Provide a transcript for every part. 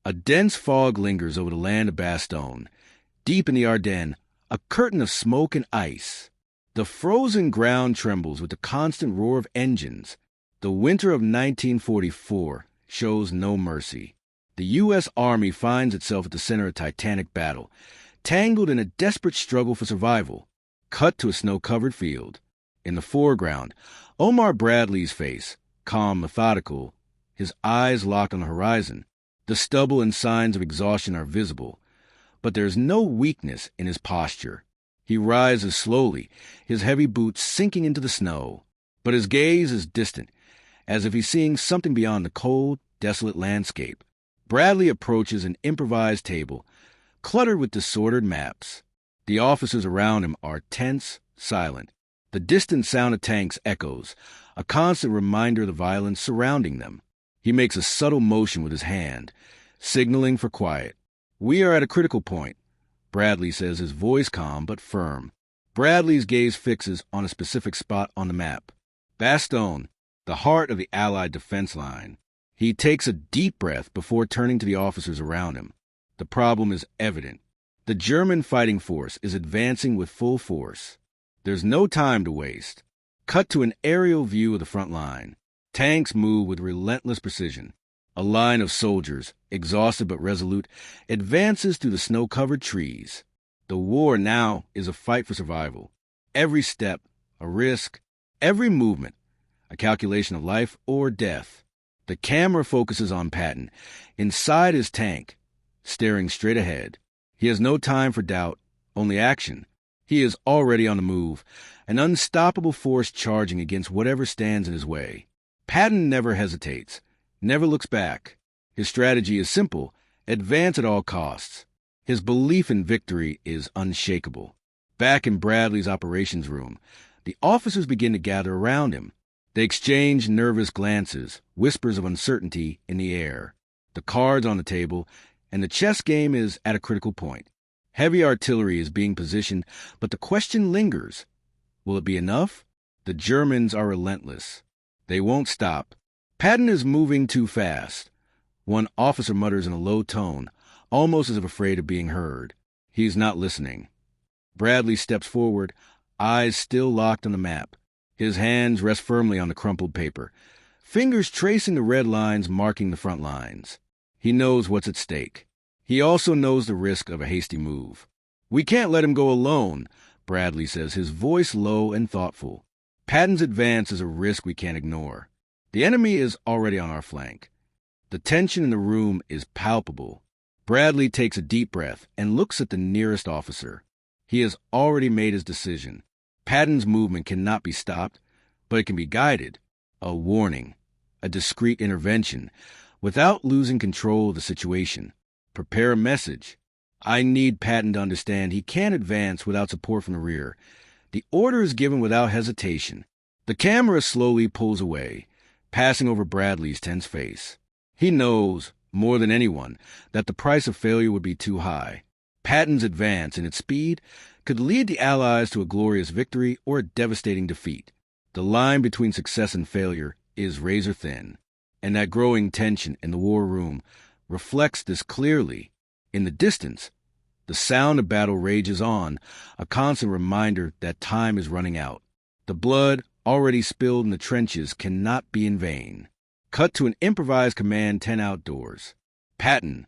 A dense fog lingers over the land of Bastogne. Deep in the Ardennes, a curtain of smoke and ice. The frozen ground trembles with the constant roar of engines. The winter of 1944 shows no mercy. The U.S. Army finds itself at the center of a titanic battle, tangled in a desperate struggle for survival. Cut to a snow-covered field. In the foreground, Omar Bradley's face, calm, methodical, his eyes locked on the horizon. The stubble and signs of exhaustion are visible, but there is no weakness in his posture. He rises slowly, his heavy boots sinking into the snow, but his gaze is distant, as if he's seeing something beyond the cold, desolate landscape. Bradley approaches an improvised table, cluttered with disordered maps. The officers around him are tense, silent. The distant sound of tanks echoes, a constant reminder of the violence surrounding them. He makes a subtle motion with his hand, signaling for quiet. "We are at a critical point," Bradley says, his voice calm but firm. Bradley's gaze fixes on a specific spot on the map. Bastogne, the heart of the Allied defense line. He takes a deep breath before turning to the officers around him. The problem is evident. The German fighting force is advancing with full force. There's no time to waste. Cut to an aerial view of the front line. Tanks move with relentless precision. A line of soldiers, exhausted but resolute, advances through the snow-covered trees. The war now is a fight for survival. Every step, a risk. Every movement, a calculation of life or death. The camera focuses on Patton, inside his tank, staring straight ahead. He has no time for doubt, only action. He is already on the move, an unstoppable force charging against whatever stands in his way. Patton never hesitates, never looks back. His strategy is simple: advance at all costs. His belief in victory is unshakable. Back in Bradley's operations room, the officers begin to gather around him. They exchange nervous glances, whispers of uncertainty in the air. The cards on the table, and the chess game is at a critical point. Heavy artillery is being positioned, but the question lingers. Will it be enough? The Germans are relentless. They won't stop. Patton is moving too fast. One officer mutters in a low tone, almost as if afraid of being heard. He's not listening. Bradley steps forward, eyes still locked on the map. His hands rest firmly on the crumpled paper, fingers tracing the red lines marking the front lines. He knows what's at stake. He also knows the risk of a hasty move. "We can't let him go alone," Bradley says, his voice low and thoughtful. "Patton's advance is a risk we can't ignore. The enemy is already on our flank." The tension in the room is palpable. Bradley takes a deep breath and looks at the nearest officer. He has already made his decision. Patton's movement cannot be stopped, but it can be guided. A warning, a discreet intervention, without losing control of the situation. Prepare a message. I need Patton to understand he can't advance without support from the rear. The order is given without hesitation. The camera slowly pulls away, passing over Bradley's tense face. He knows, more than anyone, that the price of failure would be too high. Patton's advance and its speed could lead the Allies to a glorious victory or a devastating defeat. The line between success and failure is razor thin, and that growing tension in the war room reflects this clearly. In the distance, the sound of battle rages on, a constant reminder that time is running out. The blood already spilled in the trenches cannot be in vain. Cut to an improvised command tent outdoors. Patton,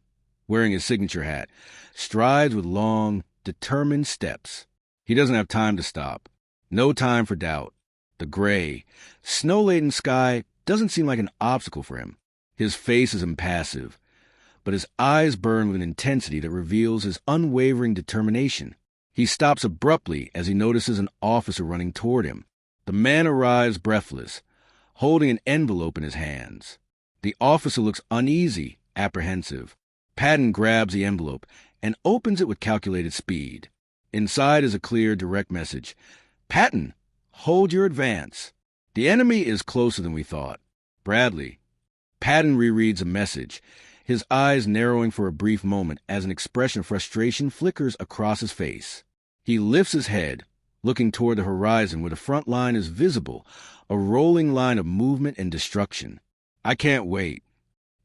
wearing his signature hat, strides with long, determined steps. He doesn't have time to stop. No time for doubt. The gray, snow-laden sky doesn't seem like an obstacle for him. His face is impassive, but his eyes burn with an intensity that reveals his unwavering determination. He stops abruptly as he notices an officer running toward him. The man arrives breathless, holding an envelope in his hands. The officer looks uneasy, apprehensive. Patton grabs the envelope and opens it with calculated speed. Inside is a clear, direct message. "Patton, hold your advance. The enemy is closer than we thought. Bradley." Patton rereads the message, his eyes narrowing for a brief moment as an expression of frustration flickers across his face. He lifts his head, looking toward the horizon where the front line is visible, a rolling line of movement and destruction. "I can't wait."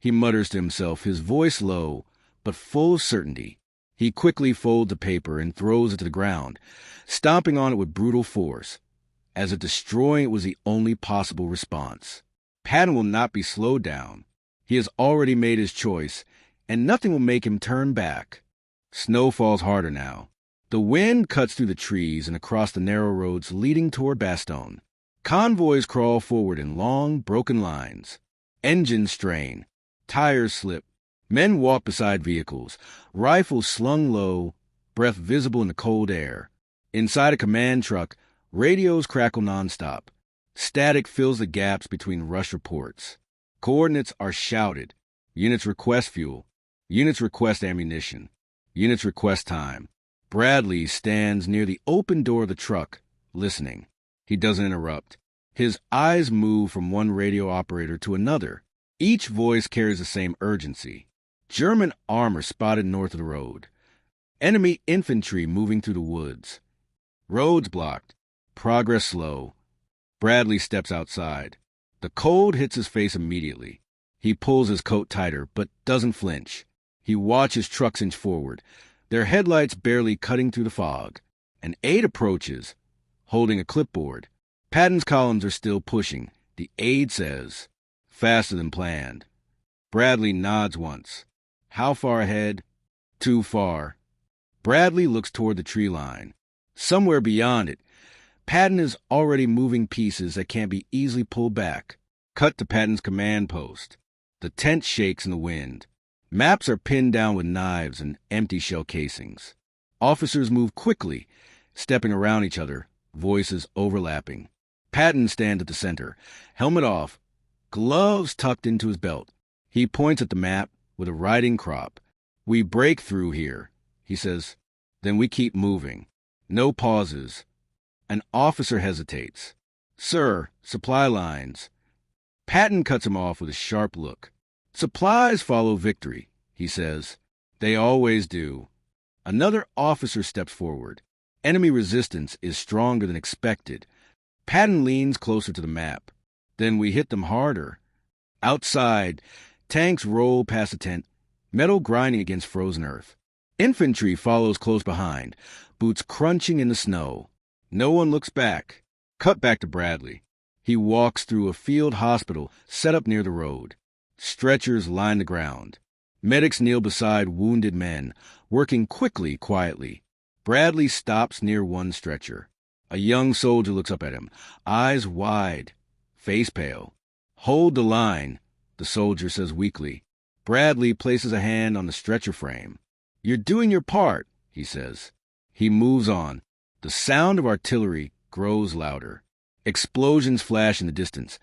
He mutters to himself, his voice low, but full of certainty. He quickly folds the paper and throws it to the ground, stomping on it with brutal force, as if destroying it was the only possible response. Patton will not be slowed down. He has already made his choice, and nothing will make him turn back. Snow falls harder now. The wind cuts through the trees and across the narrow roads leading toward Bastogne. Convoys crawl forward in long, broken lines. Engines strain. Tires slip. Men walk beside vehicles, rifles slung low, breath visible in the cold air. Inside a command truck, radios crackle nonstop. Static fills the gaps between rush reports. Coordinates are shouted. Units request fuel. Units request ammunition. Units request time. Bradley stands near the open door of the truck, listening. He doesn't interrupt. His eyes move from one radio operator to another. Each voice carries the same urgency. German armor spotted north of the road. Enemy infantry moving through the woods. Roads blocked. Progress slow. Bradley steps outside. The cold hits his face immediately. He pulls his coat tighter, but doesn't flinch. He watches trucks inch forward, their headlights barely cutting through the fog. An aide approaches, holding a clipboard. Patton's columns are still pushing. The aide says, "Faster than planned." Bradley nods once. How far ahead? Too far. Bradley looks toward the tree line. Somewhere beyond it, Patton is already moving pieces that can't be easily pulled back. Cut to Patton's command post. The tent shakes in the wind. Maps are pinned down with knives and empty shell casings. Officers move quickly, stepping around each other, voices overlapping. Patton stands at the center, helmet off, gloves tucked into his belt. He points at the map with a riding crop. "We break through here," he says. "Then we keep moving. No pauses." An officer hesitates. "Sir, supply lines." Patton cuts him off with a sharp look. "Supplies follow victory," he says. "They always do." Another officer steps forward. Enemy resistance is stronger than expected. Patton leans closer to the map. "Then we hit them harder." Outside, tanks roll past the tent, metal grinding against frozen earth. Infantry follows close behind, boots crunching in the snow. No one looks back. Cut back to Bradley. He walks through a field hospital set up near the road. Stretchers line the ground. Medics kneel beside wounded men, working quickly, quietly. Bradley stops near one stretcher. A young soldier looks up at him, eyes wide, face pale. "Hold the line," the soldier says weakly. Bradley places a hand on the stretcher frame. "You're doing your part," he says. He moves on. The sound of artillery grows louder. Explosions flash in the distance.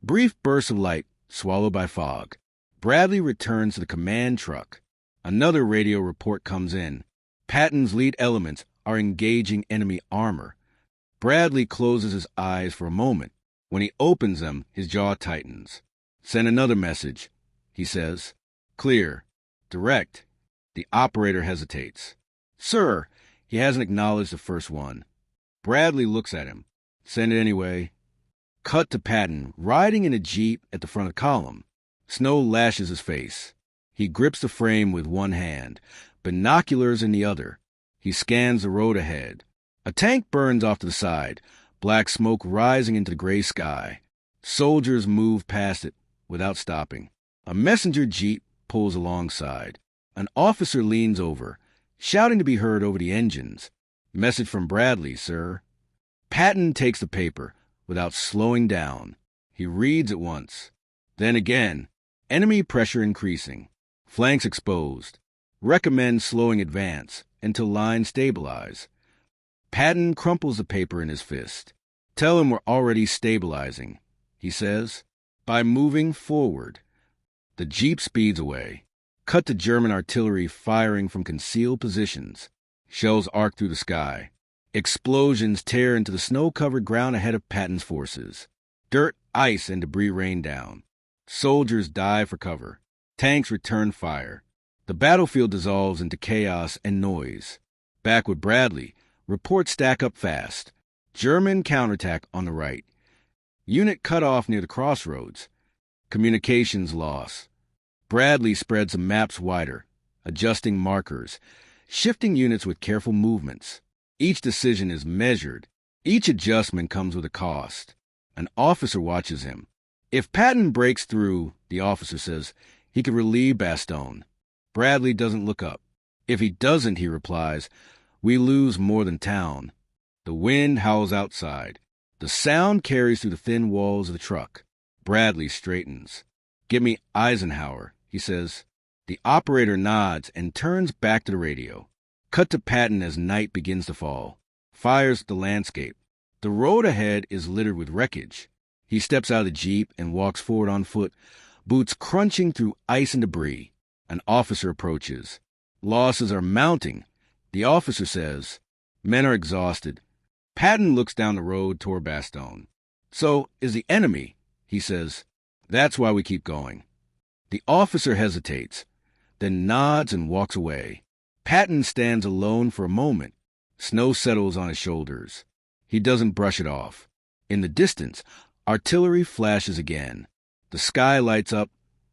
Brief bursts of light swallowed by fog. Bradley returns to the command truck. Another radio report comes in. Patton's lead elements are engaging enemy armor. Bradley closes his eyes for a moment. When he opens them, his jaw tightens. "Send another message," he says. "Clear. Direct." The operator hesitates. "Sir," he hasn't acknowledged the first one. Bradley looks at him. "Send it anyway." Cut to Patton, riding in a jeep at the front of the column. Snow lashes his face. He grips the frame with one hand, binoculars in the other. He scans the road ahead. A tank burns off to the side, black smoke rising into the gray sky. Soldiers move past it without stopping. A messenger jeep pulls alongside. An officer leans over, shouting to be heard over the engines. "Message from Bradley, sir." Patton takes the paper without slowing down. He reads it once. Then again. Enemy pressure increasing. Flanks exposed. Recommend slowing advance until lines stabilize. Patton crumples the paper in his fist. "Tell him we're already stabilizing," he says, "by moving forward." The jeep speeds away. Cut to German artillery firing from concealed positions. Shells arc through the sky. Explosions tear into the snow-covered ground ahead of Patton's forces. Dirt, ice, and debris rain down. Soldiers dive for cover. Tanks return fire. The battlefield dissolves into chaos and noise. Back with Bradley, reports stack up fast. German counterattack on the right. Unit cut off near the crossroads. Communications loss. Bradley spreads the maps wider, adjusting markers, shifting units with careful movements. Each decision is measured. Each adjustment comes with a cost. An officer watches him. If Patton breaks through, the officer says, he could relieve Bastogne. Bradley doesn't look up. If he doesn't, he replies, we lose more than town. The wind howls outside. The sound carries through the thin walls of the truck. Bradley straightens. Give me Eisenhower, he says. The operator nods and turns back to the radio. Cut to Patton as night begins to fall. Fires the landscape. The road ahead is littered with wreckage. He steps out of the Jeep and walks forward on foot, boots crunching through ice and debris. An officer approaches. Losses are mounting. The officer says, men are exhausted. Patton looks down the road toward Bastogne. So is the enemy, he says. That's why we keep going. The officer hesitates, then nods and walks away. Patton stands alone for a moment. Snow settles on his shoulders. He doesn't brush it off. In the distance, artillery flashes again. The sky lights up,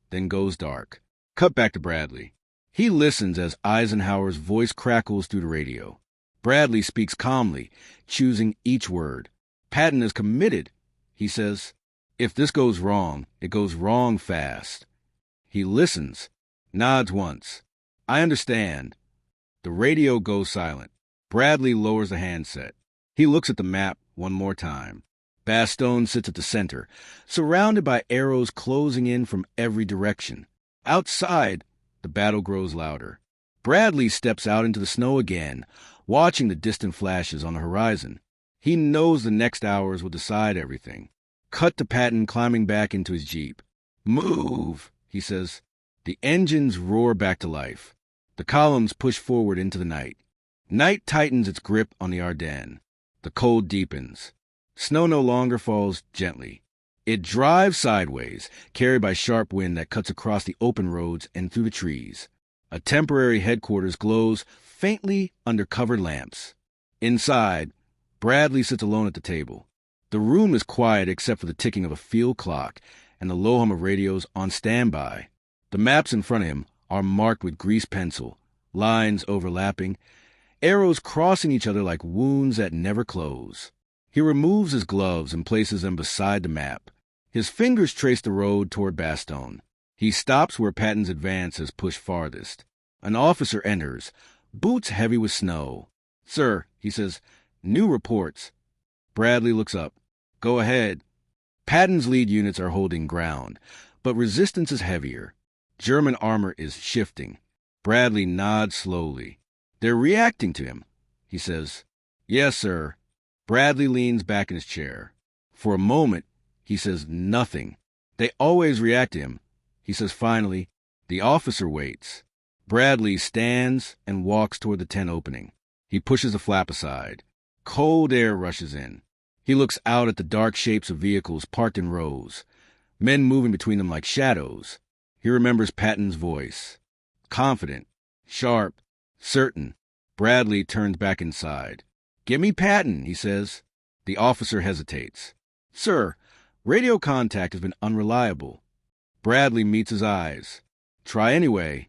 then goes dark. Cut back to Bradley. He listens as Eisenhower's voice crackles through the radio. Bradley speaks calmly, choosing each word. Patton is committed, he says. If this goes wrong, it goes wrong fast. He listens, nods once. I understand. The radio goes silent. Bradley lowers the handset. He looks at the map one more time. Bastogne sits at the center, surrounded by arrows closing in from every direction. Outside, the battle grows louder. Bradley steps out into the snow again, watching the distant flashes on the horizon. He knows the next hours will decide everything. Cut to Patton climbing back into his Jeep. Move, he says. The engines roar back to life. The columns push forward into the night. Night tightens its grip on the Ardennes. The cold deepens. Snow no longer falls gently. It drives sideways, carried by sharp wind that cuts across the open roads and through the trees. A temporary headquarters glows faintly under covered lamps. Inside, Bradley sits alone at the table. The room is quiet except for the ticking of a field clock and the low hum of radios on standby. The maps in front of him are marked with grease pencil, lines overlapping, arrows crossing each other like wounds that never close. He removes his gloves and places them beside the map. His fingers trace the road toward Bastogne. He stops where Patton's advance has pushed farthest. An officer enters, boots heavy with snow. Sir, he says, new reports. Bradley looks up. Go ahead. Patton's lead units are holding ground, but resistance is heavier. German armor is shifting. Bradley nods slowly. They're reacting to him, he says. Yes, sir. Bradley leans back in his chair. For a moment, he says nothing. They always react to him. He says finally, the officer waits. Bradley stands and walks toward the tent opening. He pushes a flap aside. Cold air rushes in. He looks out at the dark shapes of vehicles parked in rows, men moving between them like shadows. He remembers Patton's voice. Confident, sharp, certain. Bradley turns back inside. Give me Patton, he says. The officer hesitates. Sir, radio contact has been unreliable. Bradley meets his eyes. Try anyway.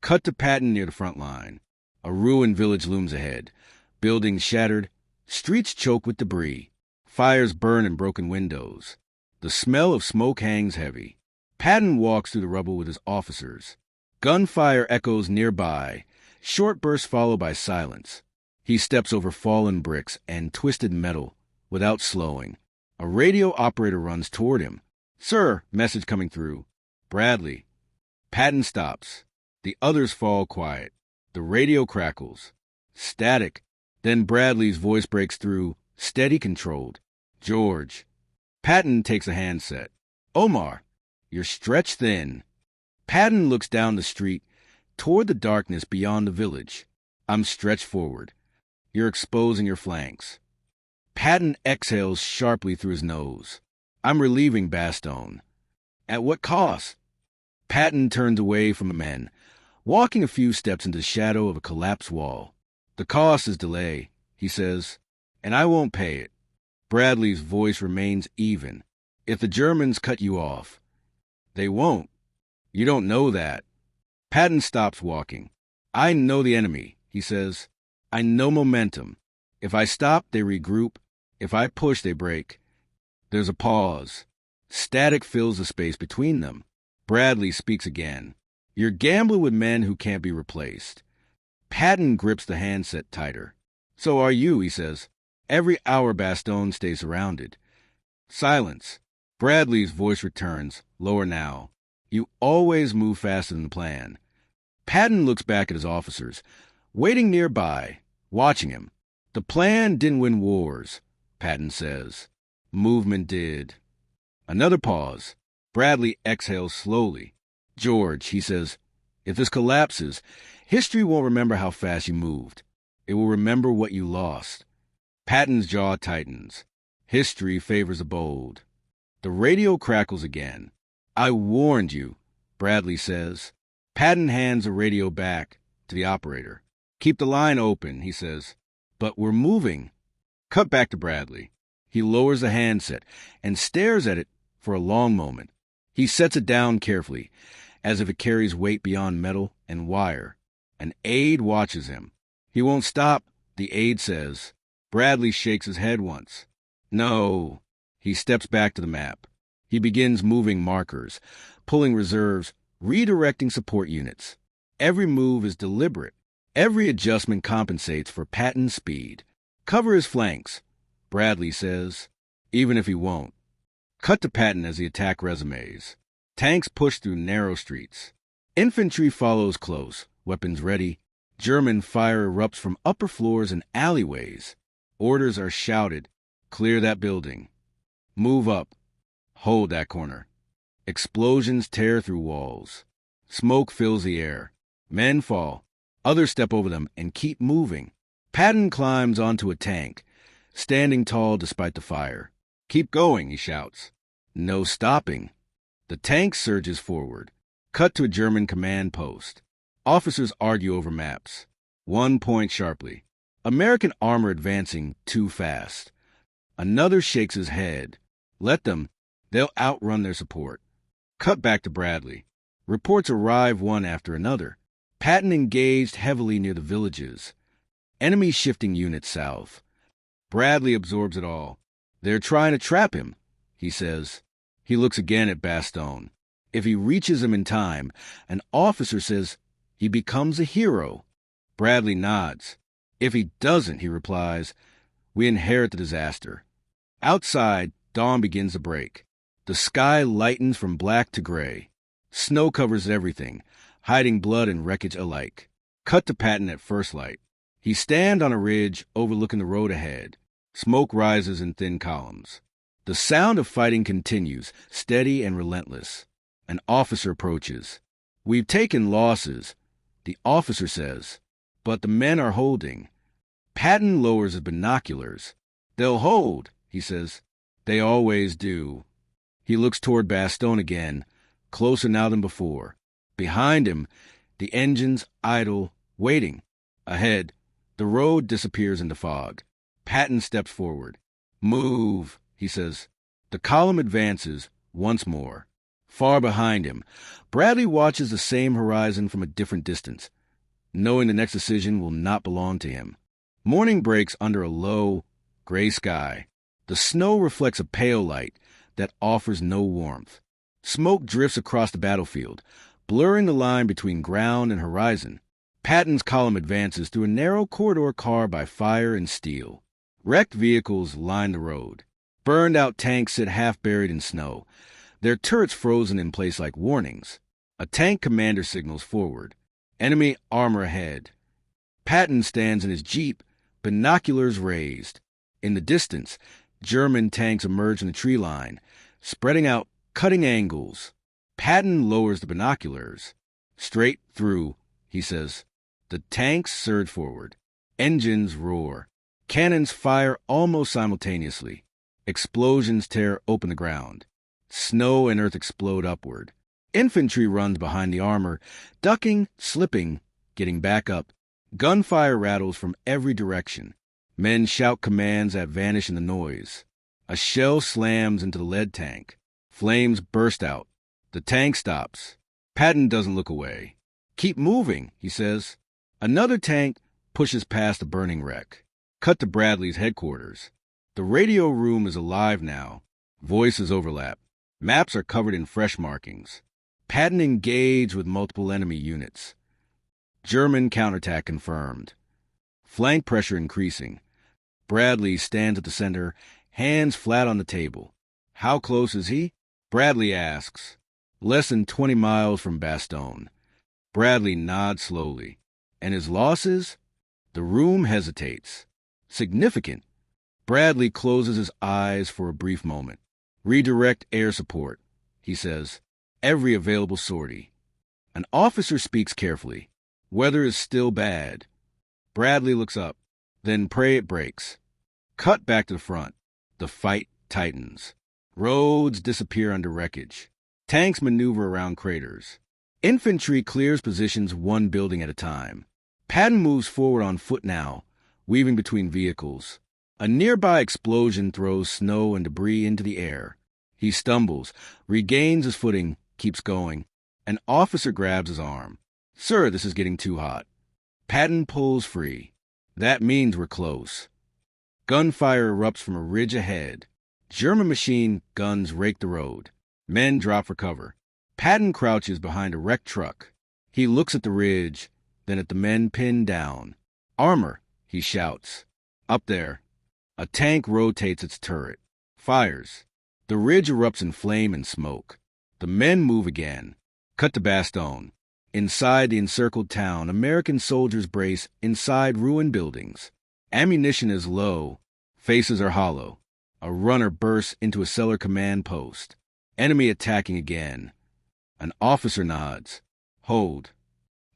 Cut to Patton near the front line. A ruined village looms ahead. Buildings shattered. Streets choke with debris. Fires burn in broken windows. The smell of smoke hangs heavy. Patton walks through the rubble with his officers. Gunfire echoes nearby. Short bursts followed by silence. He steps over fallen bricks and twisted metal without slowing. A radio operator runs toward him. Sir, message coming through. Bradley. Patton stops. The others fall quiet. The radio crackles. Static. Then Bradley's voice breaks through, steady, controlled. George. Patton takes a handset. Omar, you're stretched thin. Patton looks down the street, toward the darkness beyond the village. I'm stretched forward. You're exposing your flanks. Patton exhales sharply through his nose. I'm relieving Bastogne. At what cost? Patton turns away from the men, walking a few steps into the shadow of a collapsed wall. The cost is delay, he says, and I won't pay it. Bradley's voice remains even. If the Germans cut you off, they won't. You don't know that. Patton stops walking. I know the enemy, he says. I know momentum. If I stop, they regroup. If I push, they break. There's a pause. Static fills the space between them. Bradley speaks again. You're gambling with men who can't be replaced. Patton grips the handset tighter. So are you, he says. Every hour Bastogne stays surrounded. Silence. Bradley's voice returns, lower now. You always move faster than the plan. Patton looks back at his officers, waiting nearby, watching him. The plan didn't win wars, Patton says. Movement did. Another pause. Bradley exhales slowly. George, he says, if this collapses, history won't remember how fast you moved. It will remember what you lost. Patton's jaw tightens. History favors the bold. The radio crackles again. I warned you, Bradley says. Patton hands the radio back to the operator. Keep the line open, he says. But we're moving. Cut back to Bradley. He lowers the handset and stares at it for a long moment. He sets it down carefully, as if it carries weight beyond metal and wire. An aide watches him. He won't stop, the aide says. Bradley shakes his head once. No. He steps back to the map. He begins moving markers, pulling reserves, redirecting support units. Every move is deliberate. Every adjustment compensates for Patton's speed. Cover his flanks, Bradley says, even if he won't. Cut to Patton as the attack resumes. Tanks push through narrow streets. Infantry follows close, weapons ready. German fire erupts from upper floors and alleyways. Orders are shouted. Clear that building. Move up. Hold that corner. Explosions tear through walls. Smoke fills the air. Men fall. Others step over them and keep moving. Patton climbs onto a tank, standing tall despite the fire. Keep going, he shouts. No stopping. The tank surges forward. Cut to a German command post. Officers argue over maps. One points sharply. American armor advancing too fast. Another shakes his head. Let them. They'll outrun their support. Cut back to Bradley. Reports arrive one after another. Patton engaged heavily near the villages. Enemy shifting units south. Bradley absorbs it all. They're trying to trap him, he says. He looks again at Bastogne. If he reaches him in time, an officer says he becomes a hero. Bradley nods. If he doesn't, he replies, we inherit the disaster. Outside, dawn begins to break. The sky lightens from black to gray. Snow covers everything, hiding blood and wreckage alike. Cut to Patton at first light. He stands on a ridge overlooking the road ahead. Smoke rises in thin columns. The sound of fighting continues, steady and relentless. An officer approaches. We've taken losses, the officer says, but the men are holding. Patton lowers his binoculars. They'll hold, he says. They always do. He looks toward Bastogne again, closer now than before. Behind him, the engines idle, waiting. Ahead, the road disappears into fog. Patton steps forward. Move, he says. The column advances once more. Far behind him, Bradley watches the same horizon from a different distance, knowing the next decision will not belong to him. Morning breaks under a low, gray sky. The snow reflects a pale light that offers no warmth. Smoke drifts across the battlefield, blurring the line between ground and horizon. Patton's column advances through a narrow corridor carved by fire and steel. Wrecked vehicles line the road. Burned-out tanks sit half-buried in snow, their turrets frozen in place like warnings. A tank commander signals forward. Enemy armor ahead. Patton stands in his jeep, binoculars raised. In the distance, German tanks emerge in the tree line, spreading out cutting angles. Patton lowers the binoculars. Straight through, he says. The tanks surge forward. Engines roar. Cannons fire almost simultaneously. Explosions tear open the ground. Snow and earth explode upward. Infantry runs behind the armor, ducking, slipping, getting back up. Gunfire rattles from every direction. Men shout commands that vanish in the noise. A shell slams into the lead tank. Flames burst out. The tank stops. Patton doesn't look away. Keep moving, he says. Another tank pushes past the burning wreck. Cut to Bradley's headquarters. The radio room is alive now. Voices overlap. Maps are covered in fresh markings. Patton engaged with multiple enemy units. German counterattack confirmed. Flank pressure increasing. Bradley stands at the center, hands flat on the table. How close is he? Bradley asks. Less than 20 miles from Bastogne. Bradley nods slowly. And his losses? The room hesitates. Significant. Bradley closes his eyes for a brief moment. Redirect air support, he says. Every available sortie. An officer speaks carefully. Weather is still bad. Bradley looks up. Then pray it breaks. Cut back to the front. The fight tightens. Roads disappear under wreckage. Tanks maneuver around craters. Infantry clears positions one building at a time. Patton moves forward on foot now, weaving between vehicles. A nearby explosion throws snow and debris into the air. He stumbles, regains his footing, keeps going. An officer grabs his arm. Sir, this is getting too hot. Patton pulls free. That means we're close. Gunfire erupts from a ridge ahead. German machine guns rake the road. Men drop for cover. Patton crouches behind a wrecked truck. He looks at the ridge, then at the men pinned down. Armor, he shouts. Up there. A tank rotates its turret. Fires. The ridge erupts in flame and smoke. The men move again. Cut to Bastogne. Inside the encircled town, American soldiers brace inside ruined buildings. Ammunition is low. Faces are hollow. A runner bursts into a cellar command post. Enemy attacking again. An officer nods. Hold.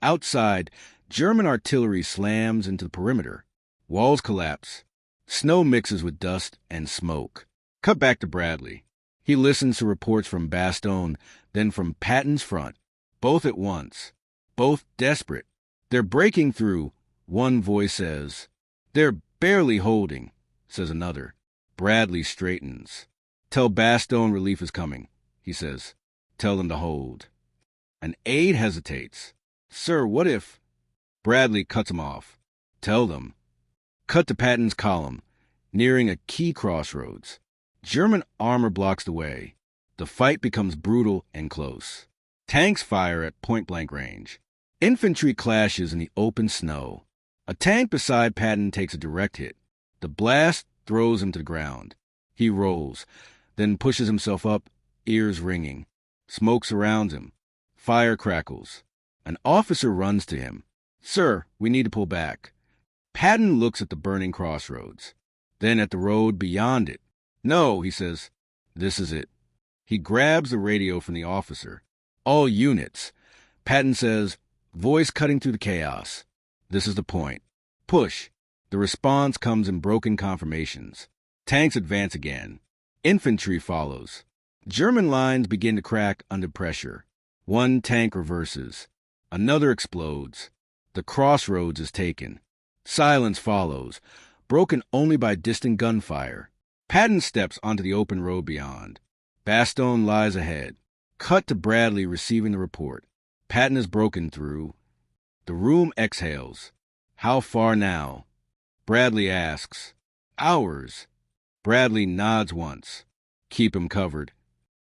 Outside, German artillery slams into the perimeter. Walls collapse. Snow mixes with dust and smoke. Cut back to Bradley. He listens to reports from Bastogne, then from Patton's front. Both at once. Both desperate. They're breaking through, one voice says. They're barely holding, says another. Bradley straightens. Tell Bastogne relief is coming, he says. Tell them to hold. An aide hesitates. Sir, what if... Bradley cuts him off. Tell them. Cut to Patton's column, nearing a key crossroads. German armor blocks the way. The fight becomes brutal and close. Tanks fire at point-blank range. Infantry clashes in the open snow. A tank beside Patton takes a direct hit. The blast throws him to the ground. He rolls, then pushes himself up, ears ringing. Smoke surrounds him. Fire crackles. An officer runs to him. Sir, we need to pull back. Patton looks at the burning crossroads, then at the road beyond it. No, he says. This is it. He grabs the radio from the officer. All units. Patton says, voice cutting through the chaos. This is the point. Push. The response comes in broken confirmations. Tanks advance again. Infantry follows. German lines begin to crack under pressure. One tank reverses. Another explodes. The crossroads is taken. Silence follows, broken only by distant gunfire. Patton steps onto the open road beyond. Bastogne lies ahead. Cut to Bradley receiving the report. Patton is broken through. The room exhales. How far now? Bradley asks. Hours. Bradley nods once. Keep him covered.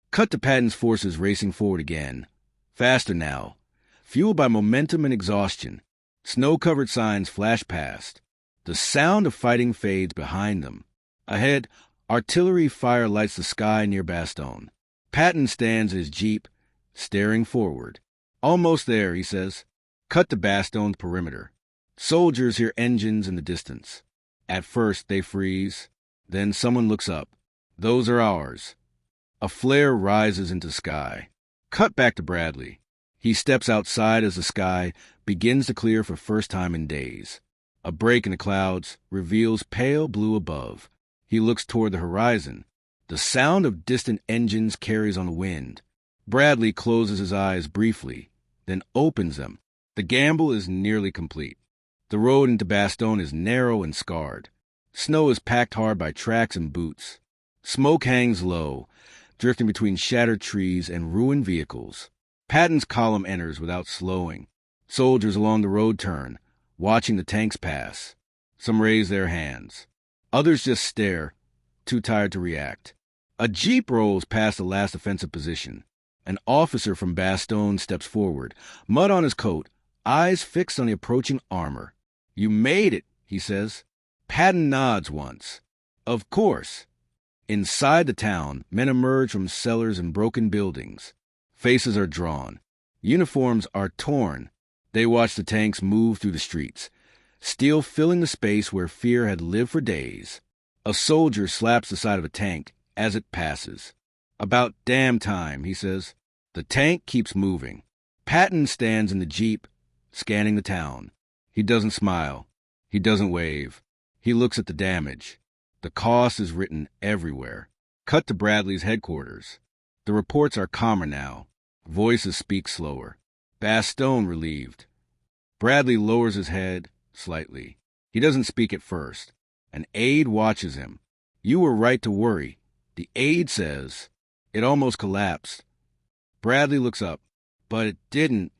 Cut to Patton's forces racing forward again. Faster now. Fueled by momentum and exhaustion. Snow-covered signs flash past. The sound of fighting fades behind them. Ahead, artillery fire lights the sky near Bastogne. Patton stands in his jeep, staring forward. Almost there, he says. Cut to Bastogne's perimeter. Soldiers hear engines in the distance. At first, they freeze. Then someone looks up. Those are ours. A flare rises into the sky. Cut back to Bradley. He steps outside as the sky begins to clear for first time in days. A break in the clouds reveals pale blue above. He looks toward the horizon. The sound of distant engines carries on the wind. Bradley closes his eyes briefly, then opens them. The gamble is nearly complete. The road into Bastogne is narrow and scarred. Snow is packed hard by tracks and boots. Smoke hangs low, drifting between shattered trees and ruined vehicles. Patton's column enters without slowing. Soldiers along the road turn, watching the tanks pass. Some raise their hands. Others just stare, too tired to react. A jeep rolls past the last offensive position. An officer from Bastogne steps forward, mud on his coat, eyes fixed on the approaching armor. "You made it," he says. Patton nods once. "Of course." Inside the town, men emerge from cellars and broken buildings. Faces are drawn. Uniforms are torn. They watch the tanks move through the streets, steel filling the space where fear had lived for days. A soldier slaps the side of a tank as it passes. "About damn time," he says. The tank keeps moving. Patton stands in the jeep, scanning the town. He doesn't smile. He doesn't wave. He looks at the damage. The cost is written everywhere. Cut to Bradley's headquarters. The reports are calmer now. Voices speak slower. Bastogne relieved. Bradley lowers his head slightly. He doesn't speak at first. An aide watches him. "You were right to worry." The aide says. "It almost collapsed." Bradley looks up. "But it didn't."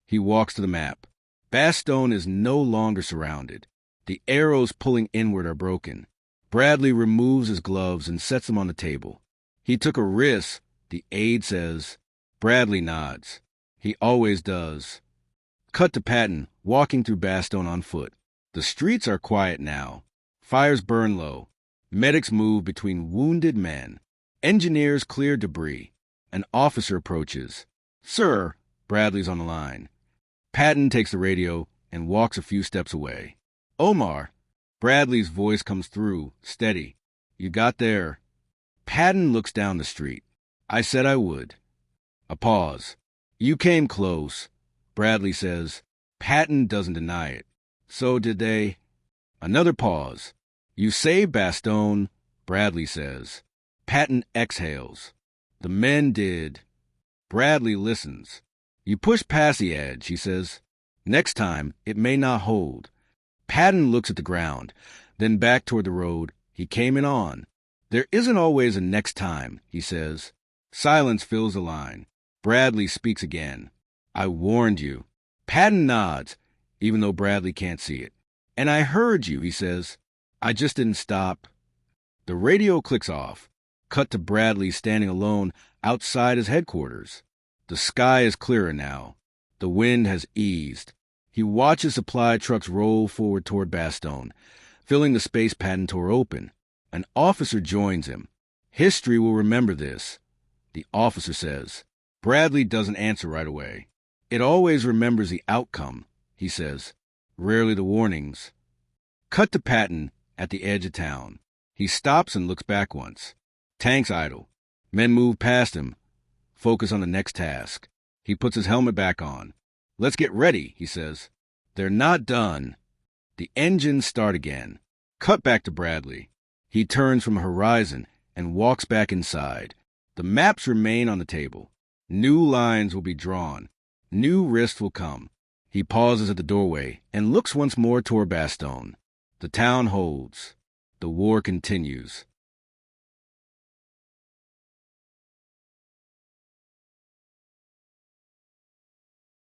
He walks to the map. Bastogne is no longer surrounded. The arrows pulling inward are broken. Bradley removes his gloves and sets them on the table. "He took a risk," the aide says. Bradley nods. He always does. Cut to Patton, walking through Bastogne on foot. The streets are quiet now. Fires burn low. Medics move between wounded men. Engineers clear debris. An officer approaches. "Sir," Bradley's on the line. Patton takes the radio and walks a few steps away. "Omar." Bradley's voice comes through, steady. "You got there." Patton looks down the street. "I said I would." A pause. "You came close," Bradley says. Patton doesn't deny it. "So did they." Another pause. "You saved Bastogne," Bradley says. Patton exhales. "The men did." Bradley listens. "You pushed past the edge," he says. "Next time, it may not hold." Patton looks at the ground, then back toward the road he came in on. "There isn't always a next time," he says. Silence fills the line. Bradley speaks again. "I warned you." Patton nods, even though Bradley can't see it. "And I heard you," he says. "I just didn't stop." The radio clicks off. Cut to Bradley standing alone outside his headquarters. The sky is clearer now. The wind has eased. He watches supply trucks roll forward toward Bastogne, filling the space Patton tore open. An officer joins him. "History will remember this," the officer says. Bradley doesn't answer right away. "It always remembers the outcome," he says. "Rarely the warnings." Cut to Patton at the edge of town. He stops and looks back once. Tanks idle. Men move past him, focus on the next task. He puts his helmet back on. "Let's get ready," he says. They're not done. The engines start again. Cut back to Bradley. He turns from the horizon and walks back inside. The maps remain on the table. New lines will be drawn. New risks will come. He pauses at the doorway and looks once more toward Bastogne. The town holds. The war continues.